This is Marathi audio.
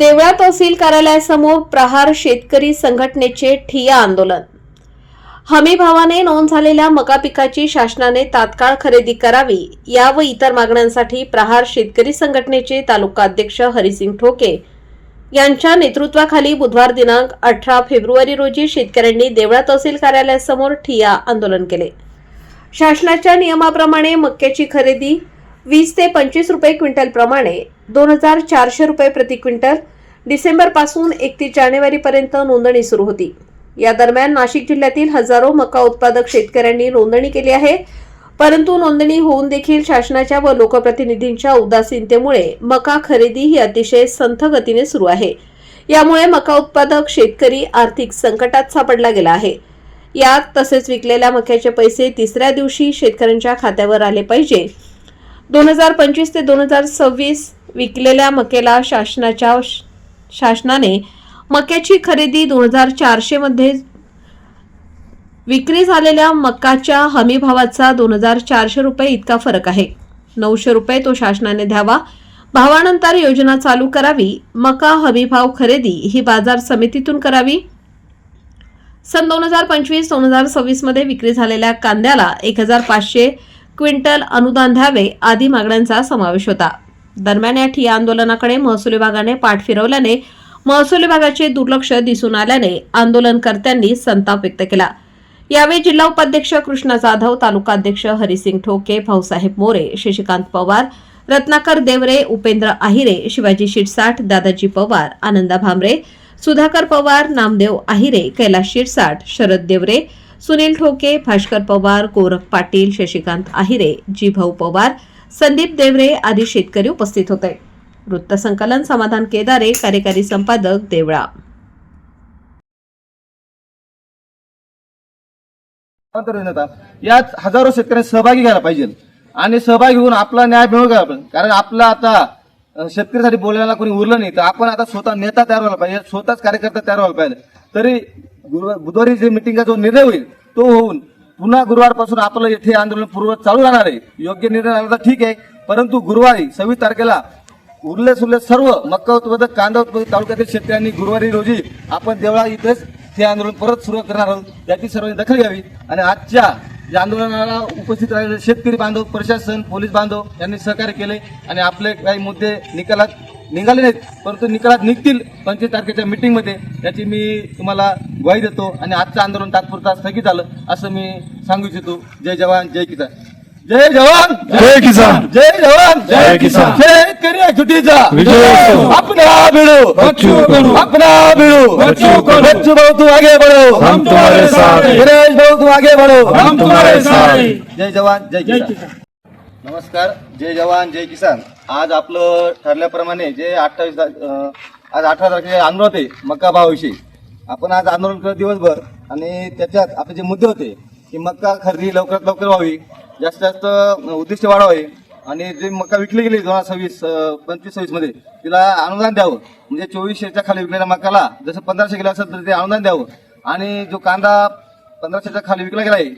देवळा तहसील कार्यालयासमोर प्रहार शेतकरी संघटनेचे ठिय्या आंदोलन। हमी भावाने नोंद झालेल्या मका पिकाची शासनाने तात्काळ खरेदी करावी या व इतर मागण्यांसाठी प्रहार शेतकरी संघटनेचे तालुका अध्यक्ष हरिसिंग ठोके यांच्या नेतृत्वाखाली बुधवार दिनांक 18 फेब्रुवारी रोजी शेतकऱ्यांनी देवळा तहसील कार्यालयासमोर ठिय्या आंदोलन केले। शासनाच्या नियमाप्रमाणे मक्याची खरेदी 20 ते 25 रुपये क्विंटल प्रमाणे 2400 रुपये प्रति क्विंटल डिसेंबर पासून 31 जानेवारी पर्यंत नोंदणी सुरू होती। या दरम्यान नाशिक जिल्ह्यातील हजारो मका उत्पादक शेतकऱ्यांनी नोंदणी केली आहे, परंतु नोंदणी होऊन देखील शासनाच्या व लोकप्रतिनिधींच्या उदासीनतेमुळे मका खरेदी ही अतिशय संथ गतीने सुरू आहे। यामुळे मका उत्पादक शेतकरी आर्थिक संकटात सापडला गेला आहे। यात तसेच विकलेल्या मक्याचे पैसे तिसऱ्या दिवशी शेतकऱ्यांच्या खात्यावर आले पाहिजे। 2025 ते 2026 विकलेल्या मक्याला शासनाने मक्याची खरेदी 2400 मध्ये विक्री झालेल्या मकाच्या हमी भावाचा 2400 रुपये इतका फरक आहे। 900 रुपये तो शासनाने द्यावा। भावानंतर योजना चालू करावी। मका हमी भाव खरेदी ही बाजार समितीतून करावी। सन 2025-2026 मध्ये विक्री झालेल्या कांद्याला 1500 क्विंटल अनुदान द्यावे आदी मागण्यांचा समावेश होता। दरम्यान या ठिय्या आंदोलनाकडे महसूल विभागाने पाठ फिरवल्याने महसूल विभागाचे दुर्लक्ष दिसून आल्याने आंदोलनकर्त्यांनी संताप व्यक्त केला। यावेळी जिल्हा उपाध्यक्ष कृष्णा जाधव, तालुका अध्यक्ष हरिसिंग ठोके, भाऊसाहेब मोरे, शशिकांत पवार, रत्नाकर देवरे, उपेंद्र आहिरे, शिवाजी शिरसाट, दादाजी पवार, आनंदा भामरे, सुधाकर पवार, नामदेव आहिरे, कैलाश शिरसाट, शरद देवरे, सुनील ठोके, भास्कर पवार, गोरख पाटील, शशिकांत आहिरे, जीभाऊ पवार, संदीप देवरे आदी शेतकरी उपस्थित होते। वृत्तसंकलन समाधान केदारे, कार्यकारी संपादक, देवळा। यात हजारो शेतकरी सहभागी घ्यायला पाहिजे आणि सहभागी होऊन आपला न्याय मिळवून घ्यायला पाहिजे। कारण आपला आता शेतकऱ्यासाठी बोलायला कोणी उरलं नाही, तर आपण आता स्वतः नेता तयार व्हायला पाहिजे, स्वतःच कार्यकर्ता तयार व्हायला पाहिजे। तरी बुधवारी जे मिटिंगचा जो निर्णय होईल तो होऊन पुन्हा गुरुवारपासून आपलं इथे आंदोलन पूर्व चालू राहणार आहे। योग्य निर्णय आला तर ठीक आहे, परंतु गुरुवारी 26 तारखेला उरले सुरले सर्व मक्का उत्पादक, कांदा उत्पादक तालुक्यातील शेतकऱ्यांनी गुरुवारी रोजी आपण देवळा इथेच हे आंदोलन परत सुरू करणार आहोत। त्याची सर्वांनी दखल घ्यावी आणि आजच्या या आंदोलनाला उपस्थित राहिलेले शेतकरी बांधव, प्रशासन, पोलीस बांधव यांनी सहकार्य केले आणि आपले काही मुद्दे निकालात निघाले नाहीत, परंतु निकालात निघतील 25 तारखेच्या मीटिंगमध्ये, याची मी तुम्हाला ग्वाही देतो। आणि आजचं आंदोलन तात्पुरता स्थगित झालं असं मी सांगू इच्छितो। जय जवान जय किसान। जय जवान जय किसान। जय जवान जय किसान। शेतकरी एकजुटीचा विजय असो। अपना भिड़ो बच्चों करो, अपना भिड़ो बच्चों करो। बच्चों भाऊ तू आगे बढ़ो, हम तुम्हारे साथ हैं। सुरेश भाऊ तू आगे बढ़ो, हम तुम्हारे साथ हैं। जय जवान जय किसान। नमस्कार, जय जवान जय किसान। आज आपलं ठरल्याप्रमाणे जे 28 आज 18 तारखेचे आंदोलन होते मका भावाविषयी, आपण आज आंदोलन केलं दिवसभर आणि त्याच्यात आपले जे मुद्दे होते की मका खरेदी लवकरात लवकर व्हावी, जास्तीत जास्त उद्दिष्ट वाढवावे आणि जे मका विकली गेली 2025-26 मध्ये तिला अनुदान द्यावं। म्हणजे 2400च्या खाली विकलेल्या मकाला जसं 1500 गेलं असेल तर ते अनुदान द्यावं आणि जो कांदा 1500च्या खाली विकला गेला आहे